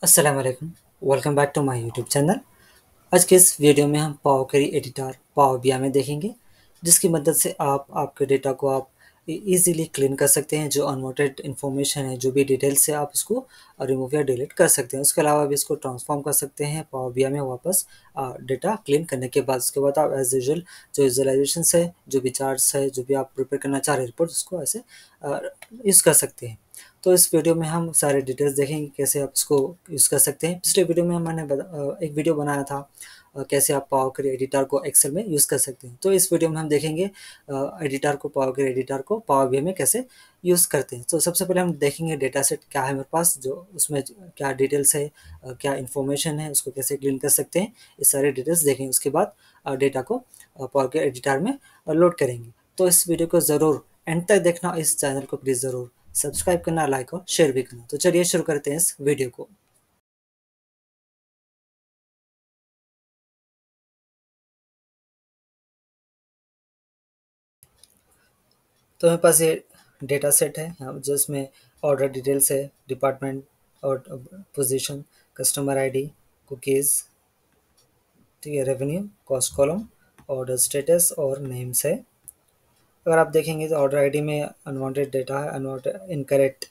अस्सलाम वालेकुम। Welcome back to my YouTube channel. आज के इस वीडियो में हम Power Query Editor Power BI में देखेंगे, जिसकी मदद से आप आपके डेटा को आप इजीली क्लीन कर सकते हैं। जो अनवांटेड इन्फॉर्मेशन है, जो भी डिटेल्स है, आप इसको रिमूव या डिलीट कर सकते हैं। उसके अलावा भी इसको ट्रांसफॉर्म कर सकते हैं पावर बीआई में वापस डेटा क्लीन करने के बाद। उसके बाद आप एज यूजल जो विजुअलाइजेशन है, जो भी चार्ट्स है, जो भी आप प्रिपेयर करना चाह रहे हैं रिपोर्ट, उसको ऐसे यूज़ कर सकते हैं। तो इस वीडियो में हम सारे डिटेल्स देखेंगे कैसे आप इसको यूज़ कर सकते हैं। पिछले वीडियो में एक वीडियो बनाया था कैसे आप पावर क्वेरी एडिटर को एक्सेल में यूज़ कर सकते हैं। तो इस वीडियो में हम देखेंगे एडिटर को पावर क्वेरी एडिटर को पावर बीआई में कैसे यूज़ करते हैं। तो सबसे पहले हम देखेंगे डेटा सेट क्या है मेरे पास, जो उसमें क्या डिटेल्स है, क्या इन्फॉर्मेशन है, उसको कैसे क्लीन कर सकते हैं, ये सारे डिटेल्स देखेंगे। उसके बाद डेटा को पावर क्वेरी एडिटर में लोड करेंगे। तो इस वीडियो को ज़रूर एंड तक देखना। इस चैनल को प्लीज़ ज़रूर सब्सक्राइब करना, लाइक और शेयर भी करना। तो चलिए शुरू करते हैं इस वीडियो को। तो मेरे पास ये डेटा सेट है यहाँ जिसमें ऑर्डर डिटेल्स है, डिपार्टमेंट और पोजीशन, कस्टमर आईडी, कुकीज़, ठीक है, revenue, cost column, order status और नेम्स है। अगर आप देखेंगे तो ऑर्डर आईडी में अनवांटेड डेटा है, अनवांटेड इनकरेक्ट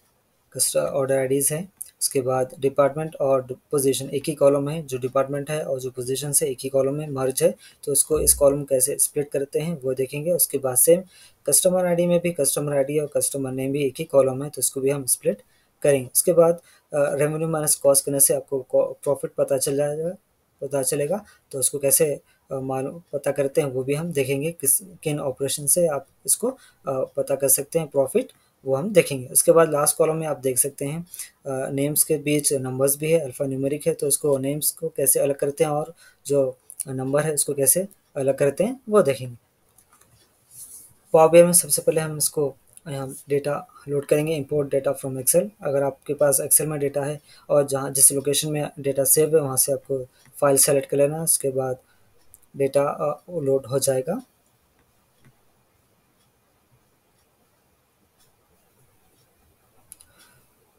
ऑर्डर आईडीज़ है। उसके बाद डिपार्टमेंट और पोजीशन एक ही कॉलम है, जो डिपार्टमेंट है और जो पोजीशन से एक ही कॉलम में मर्ज है। तो इसको इस कॉलम कैसे स्प्लिट करते हैं वो देखेंगे। उसके बाद सेम कस्टमर आईडी में भी कस्टमर आईडी और कस्टमर नेम भी एक ही कॉलम है, तो इसको भी हम स्प्लिट करेंगे। उसके बाद रेवेन्यू माइनस कॉस्ट करने से आपको प्रॉफिट पता चलेगा। तो उसको कैसे मालूम पता करते हैं वो भी हम देखेंगे। किन ऑपरेशन से आप इसको पता कर सकते हैं प्रॉफिट, वो हम देखेंगे। उसके बाद लास्ट कॉलम में आप देख सकते हैं नेम्स के बीच नंबर्स भी है, अल्फ़ा न्यूमेरिक है। तो इसको नेम्स को कैसे अलग करते हैं और जो नंबर है उसको कैसे अलग करते हैं वो देखेंगे। पावर बीआई में सबसे पहले हम इसको यहाँ डेटा लोड करेंगे, इंपोर्ट डेटा फ्रॉम एक्सेल। अगर आपके पास एक्सेल में डेटा है और जहाँ जिस लोकेशन में डेटा सेव है वहाँ से आपको फाइल सेलेक्ट कर लेना। उसके बाद डेटा लोड हो जाएगा।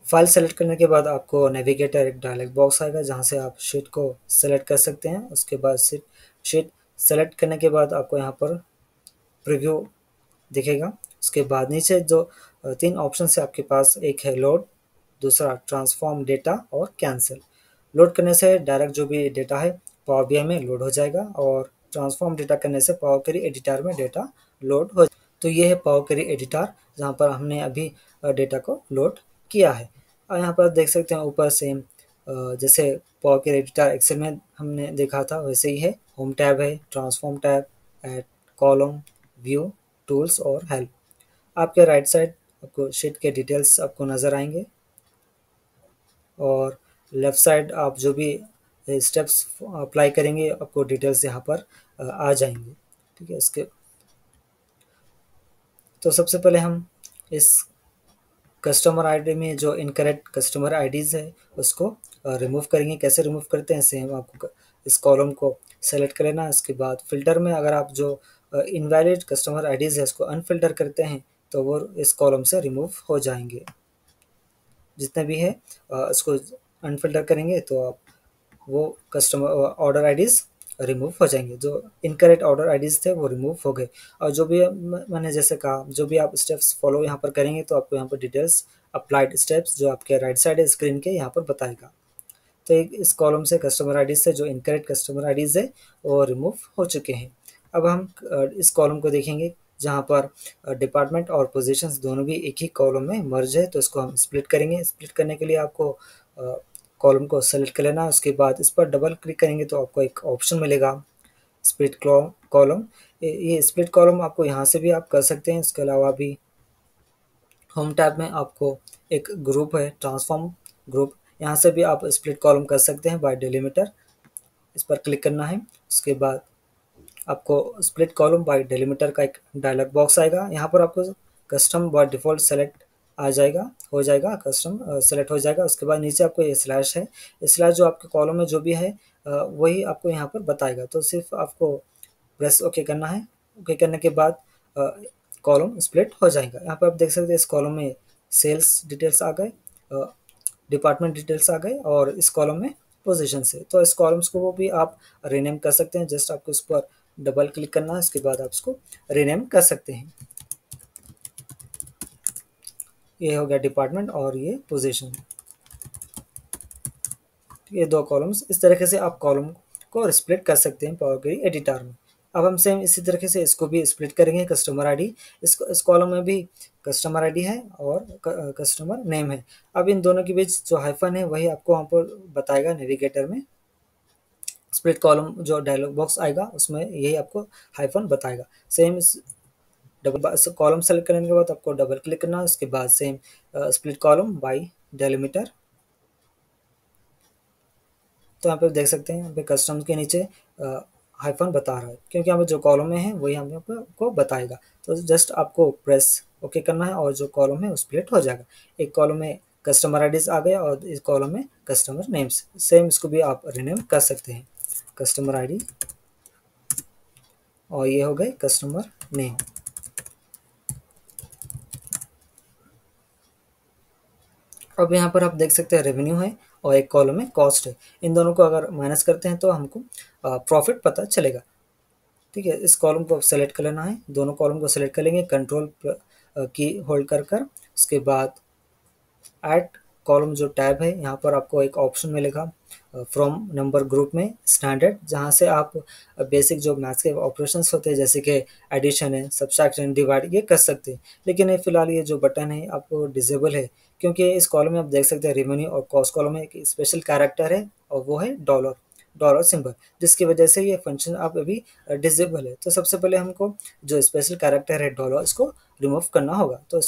फाइल सेलेक्ट करने के बाद आपको नेविगेटर एक डायलॉग बॉक्स आएगा जहाँ से आप शीट को सेलेक्ट कर सकते हैं। उसके बाद शीट सेलेक्ट करने के बाद आपको यहाँ पर प्रीव्यू दिखेगा। उसके बाद नीचे जो तीन ऑप्शन है आपके पास, एक है लोड, दूसरा ट्रांसफॉर्म डेटा और कैंसिल। लोड करने से डायरेक्ट जो भी डेटा है पावर बीआई में लोड हो जाएगा और ट्रांसफॉर्म डेटा करने से पावर क्वेरी एडिटर में डेटा लोड हो। तो ये है पावर क्वेरी एडिटर जहाँ पर हमने अभी डेटा को लोड किया है। और यहाँ पर देख सकते हैं ऊपर सेम जैसे पावर क्वेरी एडिटर एक्सेल में हमने देखा था वैसे ही है। होम टैब है, transform tab, add, column, view, tools और हेल्प। आपके राइट साइड आपको शीट के डिटेल्स आपको नज़र आएंगे और लेफ़्ट साइड आप जो भी स्टेप्स अप्लाई करेंगे आपको डिटेल्स यहाँ पर आ जाएंगे। ठीक है, इसके तो सबसे पहले हम इस कस्टमर आईडी में जो इनकरेक्ट कस्टमर आईडीज़ है उसको रिमूव करेंगे। कैसे रिमूव करते हैं, सेम आपको इस कॉलम को सेलेक्ट कर लेना। इसके बाद फ़िल्टर में अगर आप जो इनवैलिड कस्टमर आईडीज़ है उसको अनफ़िल्टर करते हैं तो वो इस कॉलम से रिमूव हो जाएंगे। जितने भी है इसको अनफ़िल्टर करेंगे तो आप वो कस्टमर ऑर्डर आईडीज़ रिमूव हो जाएंगे। जो इनकरेक्ट ऑर्डर आईडीज़ थे वो रिमूव हो गए। और जो भी मैंने जैसे कहा, जो भी आप स्टेप्स फॉलो यहाँ पर करेंगे तो आपको यहाँ पर डिटेल्स अप्लाइड स्टेप्स जो आपके राइट साइड है स्क्रीन के यहाँ पर बताएगा। तो इस कॉलम से कस्टमर आईडीज़ से जो इनकरेक्ट कस्टमर आईडीज़ है वो रिमूव हो चुके हैं। अब हम इस कॉलम को देखेंगे जहाँ पर डिपार्टमेंट और पोजीशंस दोनों भी एक ही कॉलम में मर्ज है। तो इसको हम स्प्लिट करेंगे। स्प्लिट करने के लिए आपको कॉलम को सेलेक्ट कर लेना। उसके बाद इस पर डबल क्लिक करेंगे तो आपको एक ऑप्शन मिलेगा स्प्लिट कॉलम। ये स्प्लिट कॉलम आपको यहाँ से भी आप कर सकते हैं। इसके अलावा भी होम टैब में आपको एक ग्रुप है, ट्रांसफॉर्म ग्रुप, यहाँ से भी आप स्प्लिट कॉलम कर सकते हैं बाय डेलीमीटर। इस पर क्लिक करना है। उसके बाद आपको स्प्लिट कॉलम बाय डेलीमीटर का एक डायलॉग बॉक्स आएगा। यहाँ पर आपको कस्टम बाय डिफ़ॉल्ट सेलेक्ट आ जाएगा, हो जाएगा, कस्टम सेलेक्ट हो जाएगा। उसके बाद नीचे आपको ये स्लैश है, स्लैश जो आपके कॉलम में जो भी है वही आपको यहाँ पर बताएगा। तो सिर्फ आपको प्रेस ओके करना है। ओके करने के बाद कॉलम स्प्लिट हो जाएगा। यहाँ पर आप देख सकते हैं इस कॉलम में सेल्स डिटेल्स आ गए, डिपार्टमेंट डिटेल्स आ गए और इस कॉलम में पोजीशन से, तो इस कॉलम्स को वो भी आप रीनेम कर सकते हैं। जस्ट आपको इस पर डबल क्लिक करना है, इसके बाद आप इसको रीनेम कर सकते हैं। ये हो गया डिपार्टमेंट और ये पोजीशन, ये दो कॉलम्स। इस तरीके से आप कॉलम को स्प्लिट कर सकते हैं पावर क्वेरी एडिटर में। अब हम सेम इसी तरीके से इसको भी स्प्लिट करेंगे। कस्टमर आईडी, इस कॉलम में भी कस्टमर आईडी है और कस्टमर नेम है। अब इन दोनों के बीच जो हाइफन है वही आपको वहाँ पर बताएगा नेविगेटर में। स्प्लिट कॉलम जो डायलॉग बॉक्स आएगा उसमें यही आपको हाइफन बताएगा। सेम इस डबल कॉलम सेलेक्ट करने के बाद आपको डबल क्लिक करना है, उसके बाद same split column by delimiter. तो यहाँ पे देख सकते हैं, यहाँ पे कस्टम के नीचे हाइफन बता रहा है, क्योंकि यहाँ पे जो कॉलम में है वही हमें आपको बताएगा। तो जस्ट आपको प्रेस ओके करना है और जो कॉलम है वो स्प्लिट हो जाएगा। एक कॉलम में कस्टमर आईडीज आ गया और इस कॉलम में कस्टमर नेम्स। सेम इसको भी आप रिनेम कर सकते हैं, कस्टमर आईडी और ये हो गए कस्टमर नेम। अब यहाँ पर आप देख सकते हैं रेवेन्यू है और एक कॉलम में कॉस्ट है। इन दोनों को अगर माइनस करते हैं तो हमको प्रॉफिट पता चलेगा। ठीक है, इस कॉलम को सेलेक्ट कर लेना है, दोनों कॉलम को सेलेक्ट कर लेंगे कंट्रोल की होल्ड कर उसके बाद ऐड कॉलम जो टैब है यहाँ पर आपको एक ऑप्शन मिलेगा फ्रॉम नंबर ग्रुप में स्टैंडर्ड, जहाँ से आप बेसिक जो मैथ्स के ऑपरेशंस होते हैं जैसे कि एडिशन है, सब्सट्रैक्शन, डिवाइड, ये कर सकते हैं। लेकिन ये फिलहाल ये जो बटन है आपको डिजेबल है, क्योंकि इस कॉलम में आप देख सकते हैं रेवेन्यू और कॉस्ट कॉलम में एक स्पेशल कैरेक्टर है और वो है डॉलर, डॉलर सिंबल, जिसकी वजह से ये फंक्शन आप अभी डिसेबल है। तो सबसे पहले हमको जो स्पेशल कैरेक्टर है डॉलर, इसको रिमूव करना होगा। तो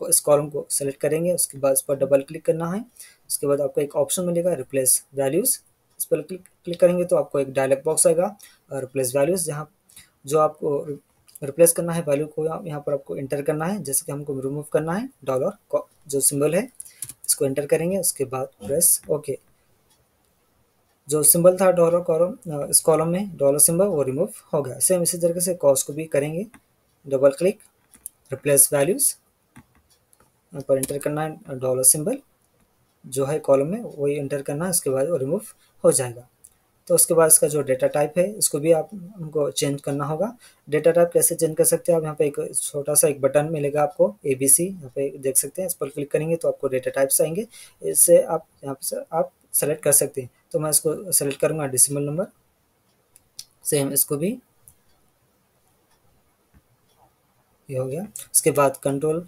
इस कॉलम को सेलेक्ट करेंगे, उसके बाद इस पर डबल क्लिक करना है। उसके बाद आपको एक ऑप्शन मिलेगा रिप्लेस वैल्यूज़, इस पर क्लिक करेंगे तो आपको एक डायलॉग बॉक्स आएगा रिप्लेस वैल्यूज़, जहाँ जो आपको रिप्लेस करना है वैल्यू को यहाँ पर आपको इंटर करना है। जैसे कि हमको रिमूव करना है डॉलर जो सिंबल है, इसको इंटर करेंगे, उसके बाद प्रेस ओके। जो सिंबल था डॉलर कॉलम, इस कॉलम में डॉलर सिंबल वो रिमूव हो गया। सेम इसी तरीके से कॉस्ट को भी करेंगे, डबल क्लिक, रिप्लेस वैल्यूज़, यहाँ पर इंटर करना है डॉलर सिंबल जो है कॉलम में वही इंटर करना है, उसके बाद वो रिमूव हो जाएगा। तो उसके बाद इसका जो डेटा टाइप है इसको भी आप हमको चेंज करना होगा। डेटा टाइप कैसे चेंज कर सकते हैं आप, यहाँ पे एक छोटा सा एक बटन मिलेगा आपको ABC, यहाँ पे देख सकते हैं, इस पर क्लिक करेंगे तो आपको डेटा टाइप्स आएंगे। इससे आप यहाँ से आप सेलेक्ट कर सकते हैं। तो मैं इसको सेलेक्ट करूँगा डेसिमल नंबर, सेम इसको भी, ये हो गया। उसके बाद कंट्रोल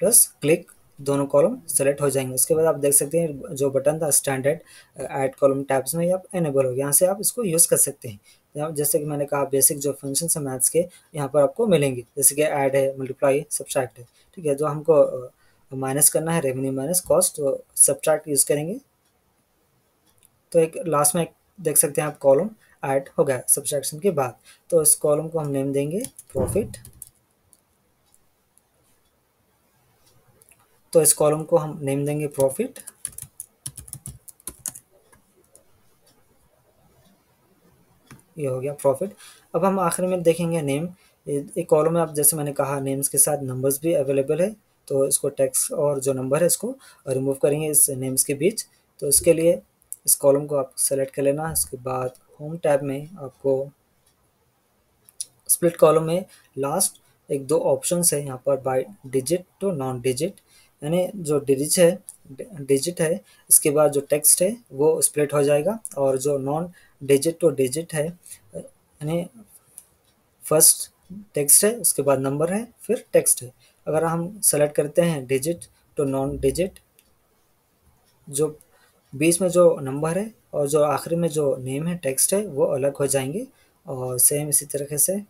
प्लस क्लिक, दोनों कॉलम सेलेक्ट हो जाएंगे। उसके बाद आप देख सकते हैं जो बटन था स्टैंडर्ड ऐड कॉलम टैब्स में, ये आप एनेबल हो गया, यहाँ से आप इसको यूज़ कर सकते हैं। जैसे कि मैंने कहा बेसिक जो फंक्शन है मैथ्स के यहाँ पर आपको मिलेंगे, जैसे कि ऐड है, मल्टीप्लाई, सब्सट्रैक्ट है। ठीक है, जो हमको माइनस करना है रेवेन्यू माइनस कॉस्ट, तो सब्सट्रैक्ट यूज़ करेंगे। तो एक लास्ट में देख सकते हैं आप कॉलम ऐड हो गया सब्सट्रैक्शन के बाद। तो इस कॉलम को हम नेम देंगे प्रॉफिट। तो इस कॉलम को हम नेम देंगे प्रॉफिट, ये हो गया प्रॉफिट। अब हम आखिर में देखेंगे नेम। एक कॉलम में आप जैसे मैंने कहा नेम्स के साथ नंबर्स भी अवेलेबल है, तो इसको टेक्स्ट और जो नंबर है इसको रिमूव करेंगे इस नेम्स के बीच। तो इसके लिए इस कॉलम को आप सेलेक्ट कर लेना। इसके बाद होम टैब में आपको स्प्लिट कॉलम में लास्ट एक दो ऑप्शंस है यहाँ पर, by digit to non digit, यानी जो डिजिट है इसके बाद जो टेक्स्ट है वो स्प्लिट हो जाएगा, और जो नॉन डिजिट टू डिजिट है यानी फर्स्ट टेक्स्ट है उसके बाद नंबर है फिर टेक्स्ट है। अगर हम सेलेक्ट करते हैं डिजिट टू नॉन डिजिट, जो बीच में जो नंबर है और जो आखिरी में जो नेम है टेक्स्ट है वो अलग हो जाएंगे। और सेम इसी तरीके से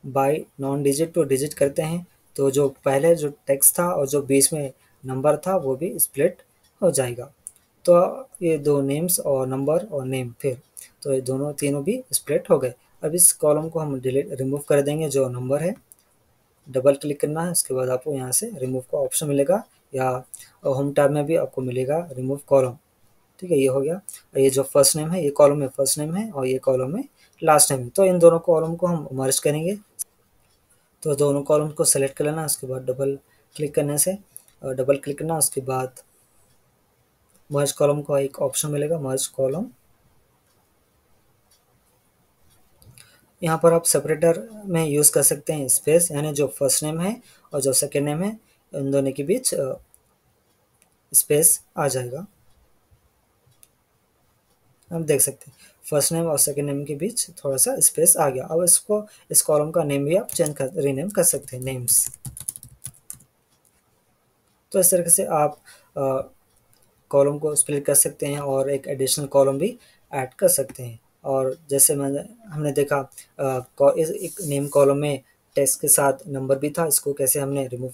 bye non digit two digit करते हैं तो जो पहले जो टेक्स्ट था और जो बीच में नंबर था वो भी स्प्लिट हो जाएगा। तो ये दो नेम्स और नंबर और नेम फिर, तो ये दोनों तीनों भी स्प्लिट हो गए। अब इस कॉलम को हम डिलीट रिमूव कर देंगे। जो नंबर है डबल क्लिक करना है, उसके बाद आपको यहाँ से रिमूव का ऑप्शन मिलेगा, या होम टैब में भी आपको मिलेगा रिमूव कॉलम। ठीक है, ये हो गया। ये जो फर्स्ट नेम है ये कॉलम में फर्स्ट नेम है और ये कॉलम में लास्ट नेम है। तो इन दोनों कॉलम को हम मर्ज करेंगे। तो दोनों कॉलम को सेलेक्ट कर लेना, उसके बाद डबल क्लिक करने से डबल क्लिक करना, उसके बाद मर्ज कॉलम का एक ऑप्शन मिलेगा, मर्ज कॉलम। यहाँ पर आप सेपरेटर में यूज़ कर सकते हैं स्पेस, यानी जो फर्स्ट नेम है और जो सेकेंड नेम है उन दोनों के बीच स्पेस आ जाएगा। हम देख सकते हैं फर्स्ट नेम और सेकेंड नेम के बीच थोड़ा सा स्पेस आ गया। अब इसको, इस कॉलम का नेम भी आप चेंज कर, रीनेम कर सकते हैं, नेम्स। तो इस तरीके से आप कॉलम को स्प्लिट कर सकते हैं और एक एडिशनल कॉलम भी ऐड कर सकते हैं। और जैसे हमने देखा एक नेम कॉलम में टेक्स्ट के साथ नंबर भी था, इसको कैसे हमने रिमूव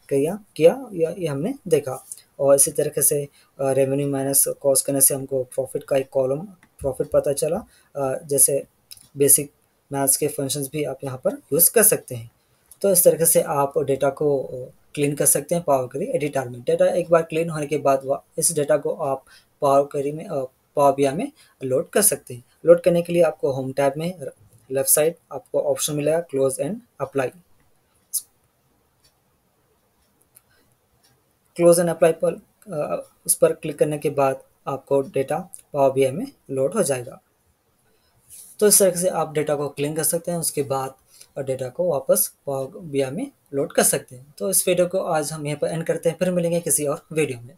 किया ये हमने देखा। और इसी तरीके से रेवेन्यू माइनस कॉस्ट करने से हमको प्रॉफिट का एक कॉलम, प्रॉफिट पता चला। जैसे बेसिक मैथ्स के फंक्शंस भी आप यहाँ पर यूज़ कर सकते हैं। तो इस तरीके से आप डेटा को क्लीन कर सकते हैं पावर क्वेरी एडिटर में। डेटा एक बार क्लीन होने के बाद इस डेटा को आप पावर क्वेरी में, पावर बीआई में लोड कर सकते हैं। लोड करने के लिए आपको होम टैब में लेफ्ट साइड आपको ऑप्शन मिलेगा close and apply. Close and apply पर उस पर क्लिक करने के बाद आपको डेटा पावर बीआई में लोड हो जाएगा। तो इस तरह से आप डेटा को क्लीन कर सकते हैं, उसके बाद और डेटा को वापस पावर बीआई में लोड कर सकते हैं। तो इस वीडियो को आज हम यहाँ पर एंड करते हैं, फिर मिलेंगे किसी और वीडियो में।